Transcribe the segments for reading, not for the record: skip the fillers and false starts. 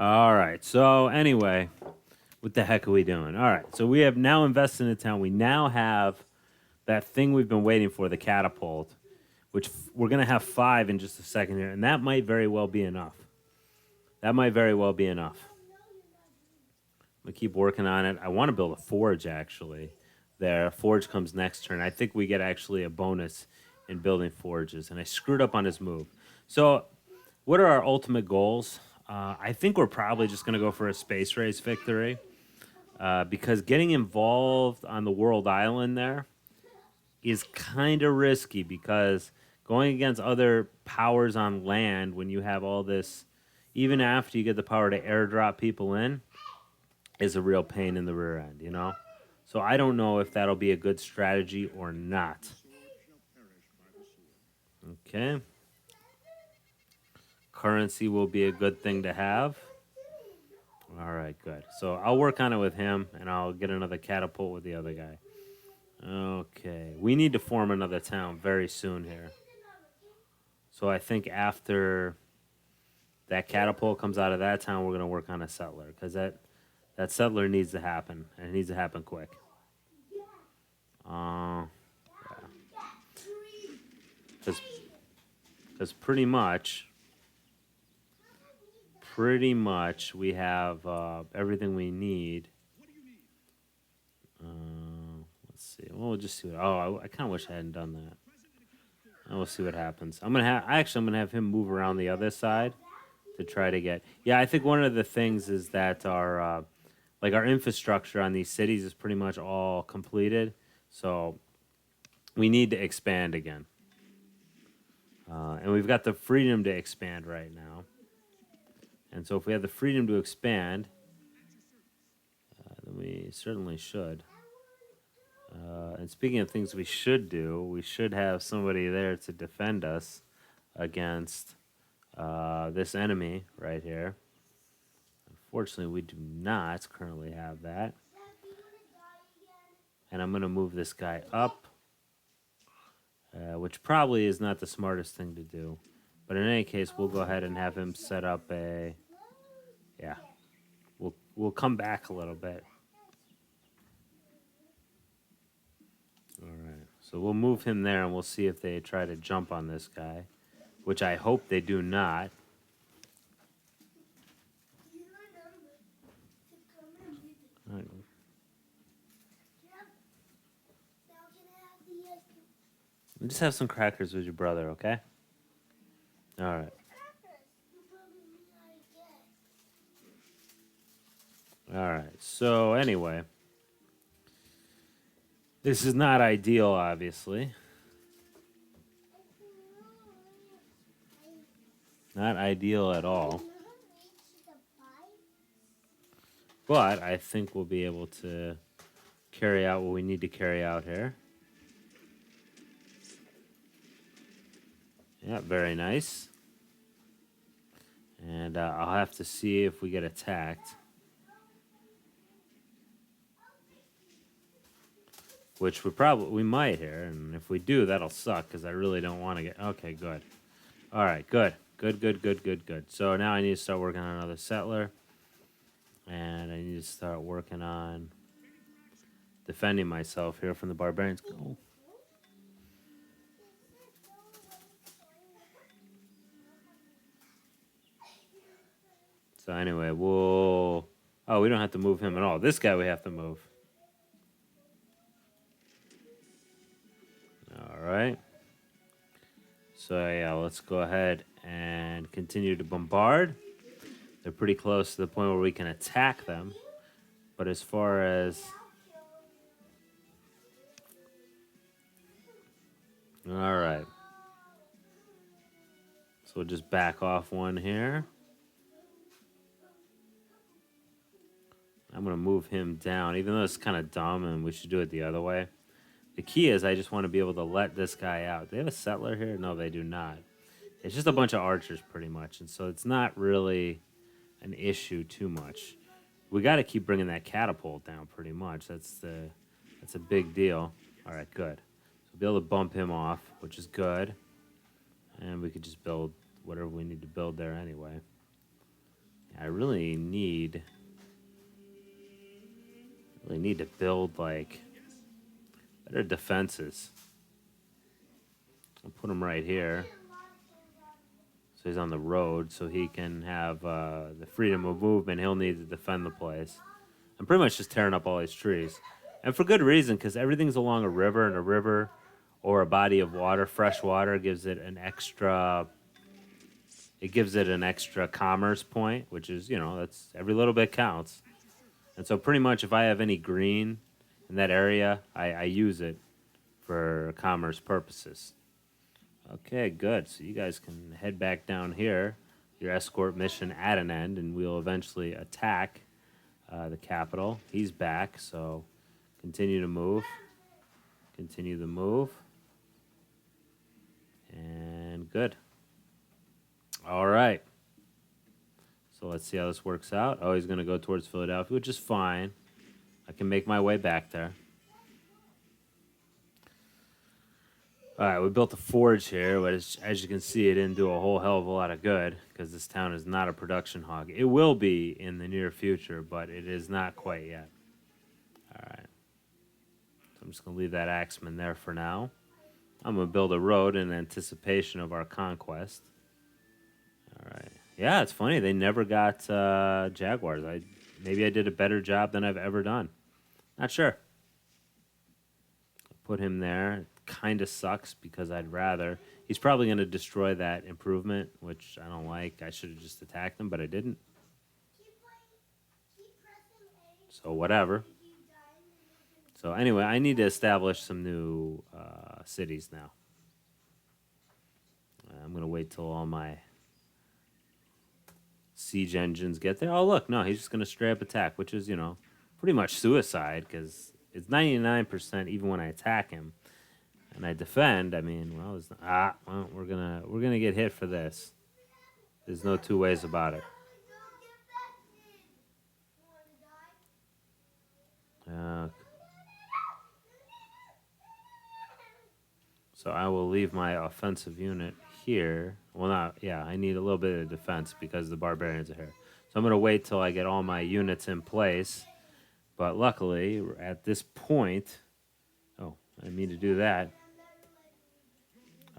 All right. So anyway, what the heck are we doing? All right. So we have now invested in the town. We now have that thing we've been waiting for, the catapult, which we're going to have 5 in just a second here. And that might very well be enough. That might very well be enough. I'm going to keep working on it. I want to build a forge, actually. There. Forge comes next turn. I think we get actually a bonus in building forges. And I screwed up on his move. So what are our ultimate goals? I think we're probably just going to go for a space race victory. Because getting involved on the world island there is kind of risky because going against other powers on land when you have all this, even after you get the power to airdrop people in, is a real pain in the rear end, you know? So I don't know if that'll be a good strategy or not. Okay. Currency will be a good thing to have. All right, good. So I'll work on it with him, and I'll get another catapult with the other guy. Okay. We need to form another town very soon here. So I think after that catapult comes out of that town, we're going to work on a settler, because that settler needs to happen, and it needs to happen quick. Yeah. Because pretty much we have everything we need. Let's see. Well, we'll just see. I kind of wish I hadn't done that. We'll see what happens. I'm gonna have him move around the other side to try to get. Yeah, I think one of the things is that our infrastructure on these cities is pretty much all completed, so we need to expand again. And we've got the freedom to expand right now. And so if we have the freedom to expand, then we certainly should. And speaking of things we should do, we should have somebody there to defend us against this enemy right here. Unfortunately, we do not currently have that. And I'm going to move this guy up, which probably is not the smartest thing to do. But in any case, we'll go ahead and have him set up a... Yeah. We'll come back a little bit. All right. So we'll move him there, and we'll see if they try to jump on this guy, which I hope they do not. All right. Just have some crackers with your brother, okay? All right. All right. So anyway, this is not ideal, obviously. Not ideal at all. But I think we'll be able to carry out what we need to carry out here. Yeah, very nice. And I'll have to see if we get attacked. Which we might here, and if we do, that'll suck, because I really don't want to get... Okay, good. All right, good. Good. So now I need to start working on another settler. And I need to start working on defending myself here from the barbarians. Go. So anyway, we'll... Oh, we don't have to move him at all. This guy we have to move. All right. So yeah, let's go ahead and continue to bombard. They're pretty close to the point where we can attack them. But as far as... All right. So we'll just back off one here. I'm going to move him down, even though it's kind of dumb and we should do it the other way. The key is I just want to be able to let this guy out. Do they have a settler here? No, they do not. It's just a bunch of archers pretty much, and so it's not really an issue too much. We got to keep bringing that catapult down pretty much. That's a big deal. All right, good. So we'll be able to bump him off, which is good. And we could just build whatever we need to build there anyway. I really need to build like better defenses. I'll put him right here. So he's on the road, so he can have the freedom of movement. He'll need to defend the place. I'm pretty much just tearing up all these trees. And for good reason, because everything's along a river, and a river or a body of water, fresh water, gives it an extra... It gives it an extra commerce point, which is, that's every little bit counts. And so pretty much if I have any green in that area, I use it for commerce purposes. Okay, good. So you guys can head back down here. Your escort mission at an end, and we'll eventually attack the capital. He's back, so continue to move. Continue the move. And good. All right. So let's see how this works out. Oh, he's going to go towards Philadelphia, which is fine. I can make my way back there. All right, we built a forge here, but as you can see, it didn't do a whole hell of a lot of good because this town is not a production hog. It will be in the near future, but it is not quite yet. All right. So I'm just going to leave that axeman there for now. I'm going to build a road in anticipation of our conquest. All right. Yeah, it's funny. They never got jaguars. Maybe I did a better job than I've ever done. Not sure. Put him there. Kind of sucks because I'd rather... He's probably going to destroy that improvement, which I don't like. I should have just attacked him, but I didn't. So whatever. So anyway, I need to establish some new cities now. I'm going to wait till all my siege engines get there. Oh, look. No, he's just going to straight up attack, which is, pretty much suicide because it's 99% even when I attack him. And I defend. I mean, we're gonna get hit for this. There's no two ways about it. So I will leave my offensive unit here. Well, I need a little bit of defense because the barbarians are here. So I'm gonna wait till I get all my units in place. But luckily, at this point, I need to do that.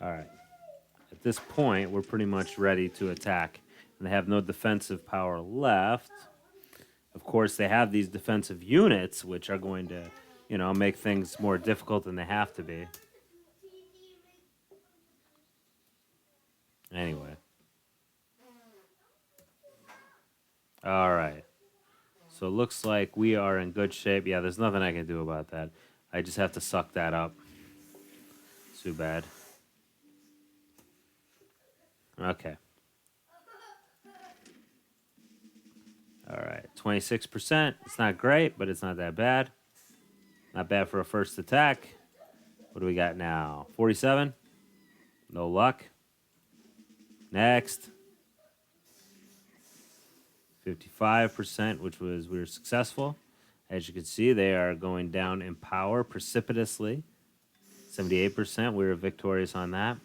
All right. At this point, we're pretty much ready to attack. And they have no defensive power left. Of course, they have these defensive units, which are going to, make things more difficult than they have to be. Anyway. All right. So it looks like we are in good shape. Yeah, there's nothing I can do about that. I just have to suck that up. Too bad. Okay. All right. 26%. It's not great, but it's not that bad. Not bad for a first attack. What do we got now? 47? No luck. Next. 55%, which was we were successful. As you can see, they are going down in power precipitously. 78%, we were victorious on that.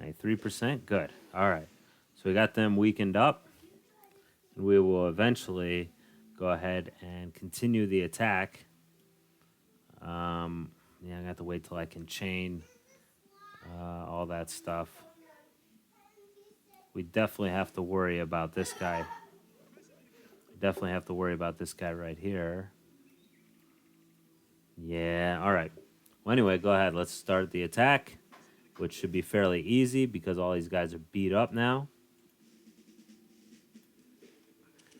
93%, good. All right. So we got them weakened up. And we will eventually go ahead and continue the attack. I have to wait till I can chain all that stuff. We definitely have to worry about this guy. Definitely have to worry about this guy right here. Yeah, all right. Well, anyway, go ahead. Let's start the attack, which should be fairly easy because all these guys are beat up now.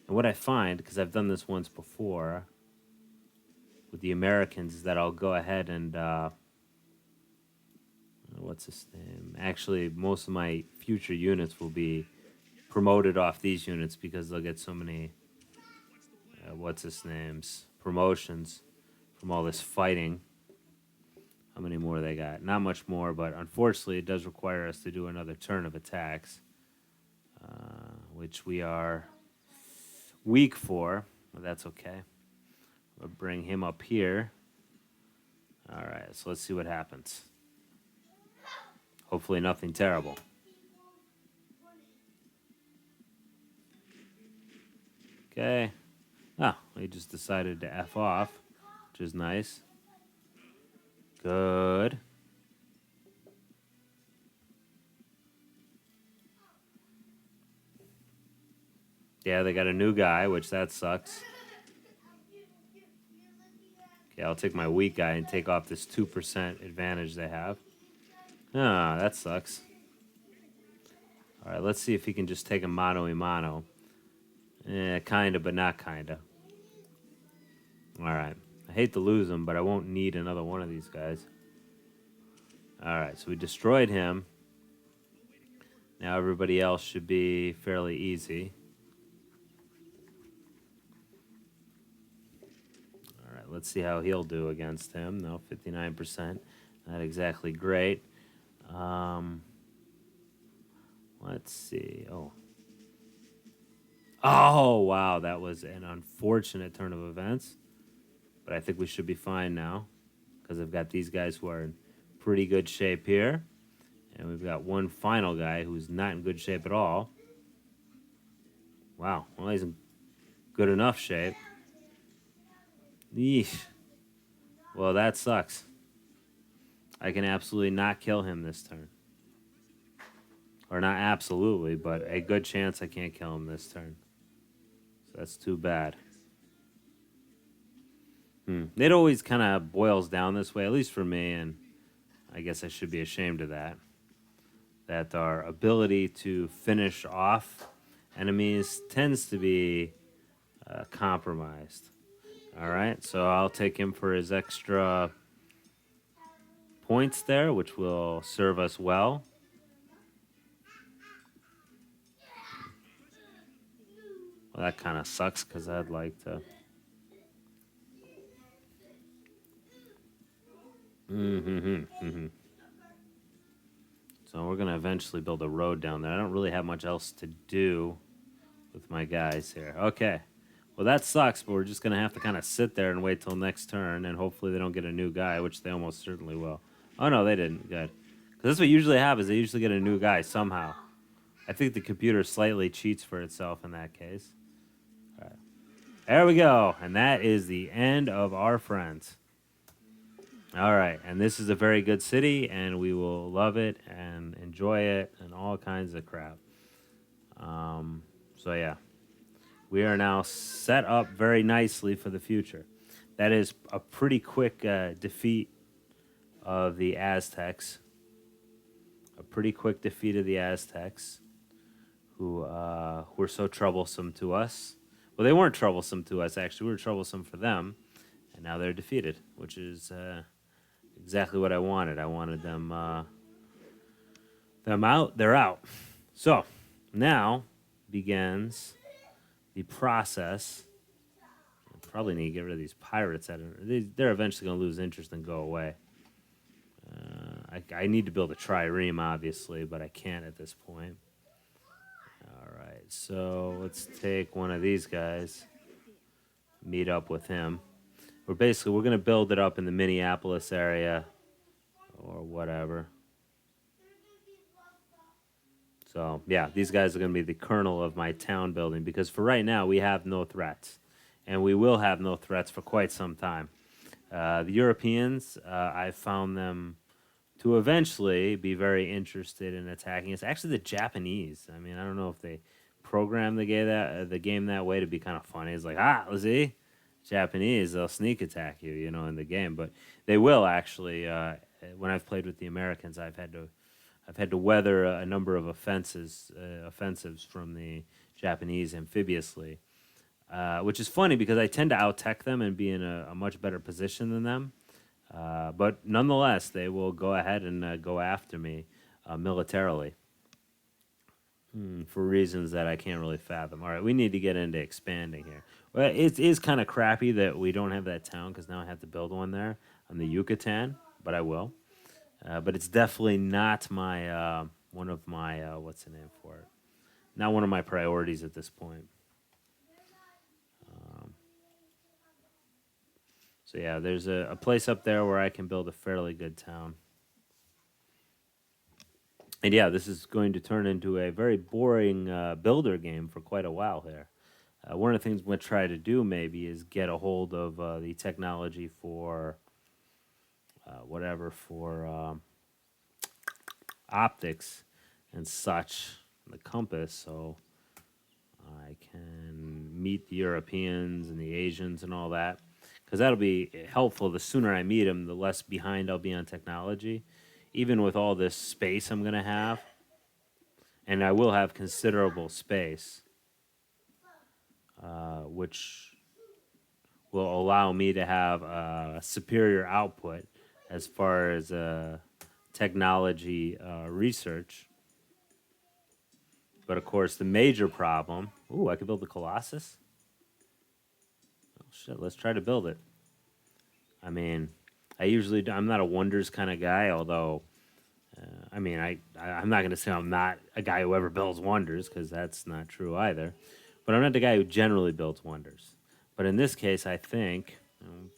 And what I find, because I've done this once before with the Americans, is that I'll go ahead and... what's his name? Actually, most of my future units will be promoted off these units because they'll get so many... what's his name's? Promotions from all this fighting. How many more they got? Not much more, but unfortunately it does require us to do another turn of attacks, which we are weak for, but that's okay. We'll bring him up here. All right, so let's see what happens. Hopefully nothing terrible. Okay. Oh, he just decided to F off, which is nice. Good. Yeah, they got a new guy, which that sucks. Okay, I'll take my weak guy and take off this 2% advantage they have. Ah, that sucks. All right, let's see if he can just take a mano-a-mano. Kinda, but not kinda. All right. I hate to lose him, but I won't need another one of these guys. All right, so we destroyed him. Now everybody else should be fairly easy. All right, let's see how he'll do against him. No, 59%. Not exactly great. Let's see. Oh, wow, that was an unfortunate turn of events. But I think we should be fine now because I've got these guys who are in pretty good shape here. And we've got one final guy who's not in good shape at all. Wow, well, he's in good enough shape. Yeesh. Well, that sucks. I can absolutely not kill him this turn. Or not absolutely, but a good chance I can't kill him this turn. So that's too bad. It always kind of boils down this way, at least for me, and I guess I should be ashamed of that. That our ability to finish off enemies tends to be compromised. All right, so I'll take him for his extra points there, which will serve us well. Well, that kind of sucks because I'd like to. So we're going to eventually build a road down there. I don't really have much else to do with my guys here. Okay. Well, that sucks, but we're just going to have to kind of sit there and wait till next turn, and hopefully they don't get a new guy, which they almost certainly will. Oh, no, they didn't. Good. Because that's what usually happens. They usually get a new guy somehow. I think the computer slightly cheats for itself in that case. All right. There we go. And that is the end of our friends. All right. And this is a very good city, and we will love it and enjoy it and all kinds of crap. So, yeah. We are now set up very nicely for the future. That is a pretty quick defeat of the Aztecs. A pretty quick defeat of the Aztecs, who were so troublesome to us. Well, they weren't troublesome to us, actually. We were troublesome for them, and now they're defeated, which is exactly what I wanted. I wanted them out. They're out. So now begins the process. I probably need to get rid of these pirates. They're eventually going to lose interest and go away. I need to build a trireme, obviously, but I can't at this point. All right, so let's take one of these guys, meet up with him. We're going to build it up in the Minneapolis area or whatever. So, yeah, these guys are going to be the kernel of my town building because for right now we have no threats. And we will have no threats for quite some time. The Europeans, I found them to eventually be very interested in attacking us. Actually, the Japanese. I mean, I don't know if they programmed the game that way to be kind of funny. It's like, let's see, Japanese, they'll sneak attack you, in the game. But they will actually. When I've played with the Americans, I've had to weather a number of offensives from the Japanese amphibiously, which is funny because I tend to out-tech them and be in a much better position than them. But nonetheless, they will go ahead and go after me militarily for reasons that I can't really fathom. All right, we need to get into expanding here. Well, it is kind of crappy that we don't have that town because now I have to build one there on the Yucatan, but I will. But it's definitely not my one of my what's the name for it? Not one of my priorities at this point. So yeah, there's a place up there where I can build a fairly good town. And yeah, this is going to turn into a very boring builder game for quite a while here. One of the things we're going to try to do maybe is get a hold of the technology for whatever for optics and such, the compass, so I can meet the Europeans and the Asians and all that. Because that'll be helpful. The sooner I meet them, the less behind I'll be on technology. Even with all this space I'm going to have, and I will have considerable space, which will allow me to have a superior output as far as technology research. But of course, the major problem. Ooh, I could build the Colossus. Oh shit! Let's try to build it. I mean, I'm not a wonders kind of guy. Although, I mean, I'm not going to say I'm not a guy who ever builds wonders because that's not true either. But I'm not the guy who generally builds wonders. But in this case, I think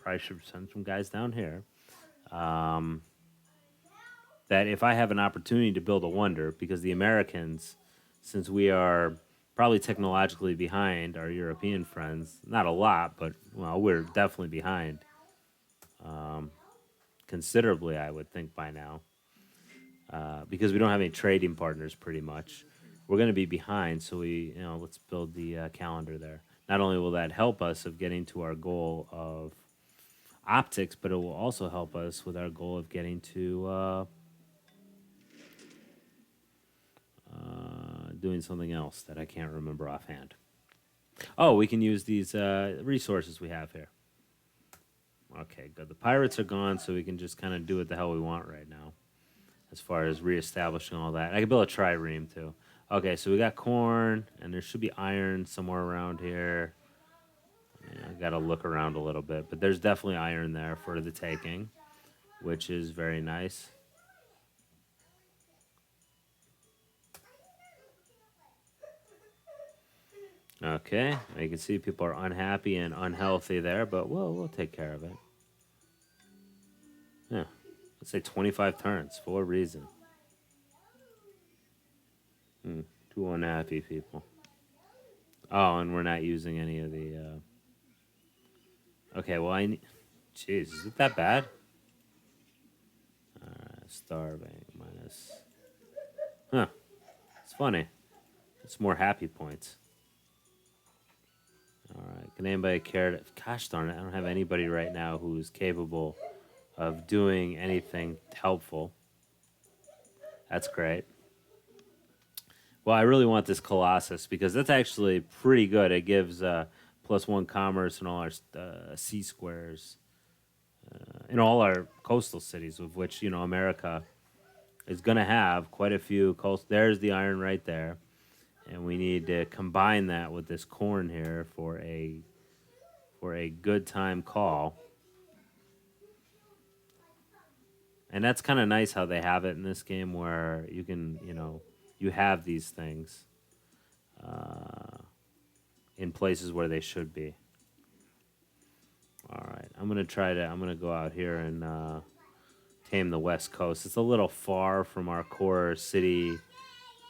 probably should send some guys down here. That if I have an opportunity to build a wonder, because the Americans, since we are probably technologically behind our European friends, not a lot, but well, we're definitely behind considerably, I would think by now, because we don't have any trading partners pretty much. We're going to be behind, so let's build the calendar there. Not only will that help us of getting to our goal of optics, but it will also help us with our goal of getting to doing something else that I can't remember offhand. Oh, we can use these resources we have here. Okay, good. The pirates are gone, so we can just kind of do what the hell we want right now as far as reestablishing all that. I can build a trireme, too. Okay, so we got corn, and there should be iron somewhere around here. Yeah, I got to look around a little bit, but there's definitely iron there for the taking, which is very nice. Okay, you can see people are unhappy and unhealthy there, but we'll take care of it. Yeah, let's say 25 turns for a reason. Two unhappy people. Oh, and we're not using any of the. Okay, well Jeez, is it that bad? Starving minus. Huh. It's funny. It's more happy points. All right. Can anybody care to? Gosh darn it! I don't have anybody right now who's capable of doing anything helpful. That's great. Well, I really want this Colossus because that's actually pretty good. It gives +1 commerce in all our sea squares, in all our coastal cities, of which America is going to have quite a few coast. There's the iron right there, and we need to combine that with this corn here for a good time call. And that's kind of nice how they have it in this game, where you can you have these things in places where they should be. All right, I'm gonna go out here and tame the West Coast. It's a little far from our core city,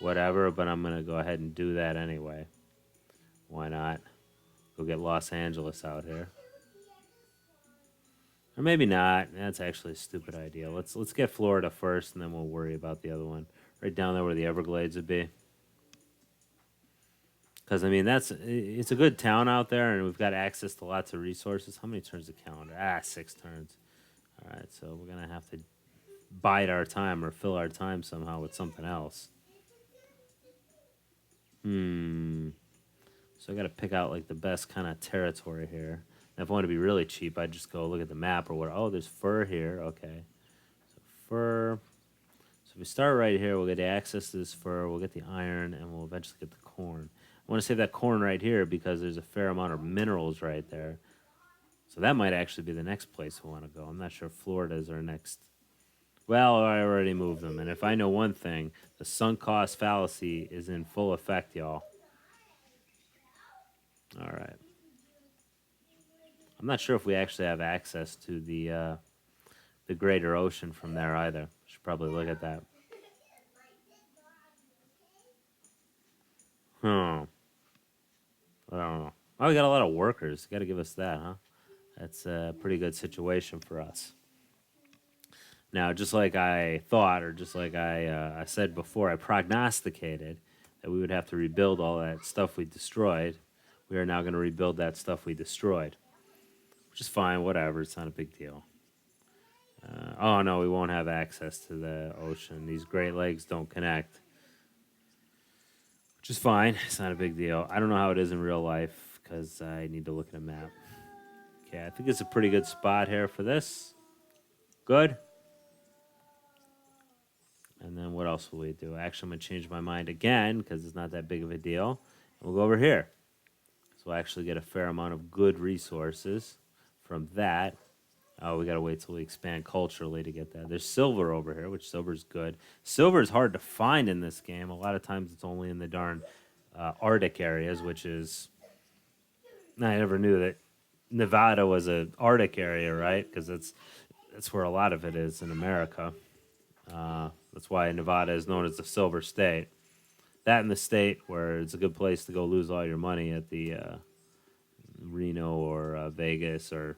whatever, but I'm gonna go ahead and do that anyway. Why not? Go get Los Angeles out here, or maybe not. That's actually a stupid idea. Let's get Florida first, and then we'll worry about the other one. Right down there where the Everglades would be. Because, I mean, it's a good town out there, and we've got access to lots of resources. How many turns the calendar? 6 turns. All right, so we're going to have to bide our time or fill our time somehow with something else. So I got to pick out, like, the best kind of territory here. And if I want to be really cheap, I'd just go look at the map or what. Oh, there's fur here. Okay. So fur. So if we start right here, we'll get access to this fur, we'll get the iron, and we'll eventually get the corn. I want to save that corn right here because there's a fair amount of minerals right there. So that might actually be the next place we want to go. I'm not sure if Florida is our next. Well, I already moved them. And if I know one thing, the sunk cost fallacy is in full effect, y'all. All right. I'm not sure if we actually have access to the greater ocean from there either. Should probably look at that. I don't know. Oh, we got a lot of workers. Got to give us that, huh? That's a pretty good situation for us. Now, just like I thought, or just like I said before, I prognosticated that we would have to rebuild all that stuff we destroyed. We are now going to rebuild that stuff we destroyed, which is fine. Whatever. It's not a big deal. Oh no, we won't have access to the ocean. These Great Lakes don't connect, which is fine. It's not a big deal. I don't know how it is in real life because I need to look at a map. Okay, I think it's a pretty good spot here for this. Good. And then what else will we do? Actually, I'm going to change my mind again because it's not that big of a deal. And we'll go over here. So we'll actually get a fair amount of good resources from that. Oh, we got to wait till we expand culturally to get that. There's silver over here, which silver's good. Silver is hard to find in this game. A lot of times it's only in the darn Arctic areas, which is... I never knew that Nevada was an Arctic area, right? Because that's where a lot of it is in America. That's why Nevada is known as the Silver State. That and the state where it's a good place to go lose all your money at the Reno or Vegas or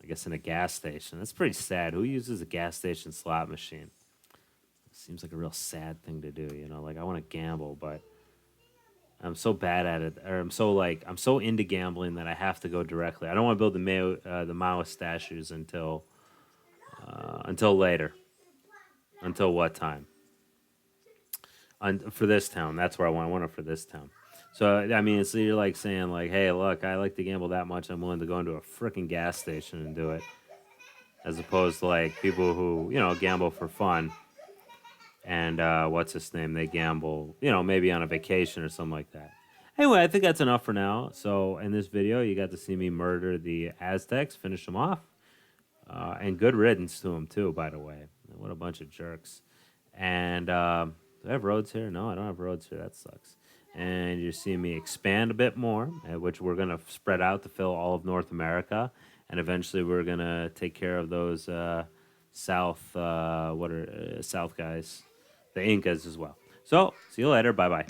I guess in a gas station. That's pretty sad. Who uses a gas station slot machine? Seems like a real sad thing to do, you know? Like I want to gamble, but I'm so bad at it, or I'm so into gambling that I have to go directly. I don't want to build the Maoist statues until later. Until what time? For this town, that's where I want. I want it for this town. So I mean, so you're like saying like, hey, look, I like to gamble that much. I'm willing to go into a freaking gas station and do it, as opposed to like people who gamble for fun. And what's his name? They gamble, maybe on a vacation or something like that. Anyway, I think that's enough for now. So in this video, you got to see me murder the Aztecs, finish them off, and good riddance to them too. By the way, what a bunch of jerks. And do I have roads here? No, I don't have roads here. That sucks. And you're seeing me expand a bit more, which we're gonna spread out to fill all of North America, and eventually we're gonna take care of those south south guys, the Incas as well. So see you later. Bye bye.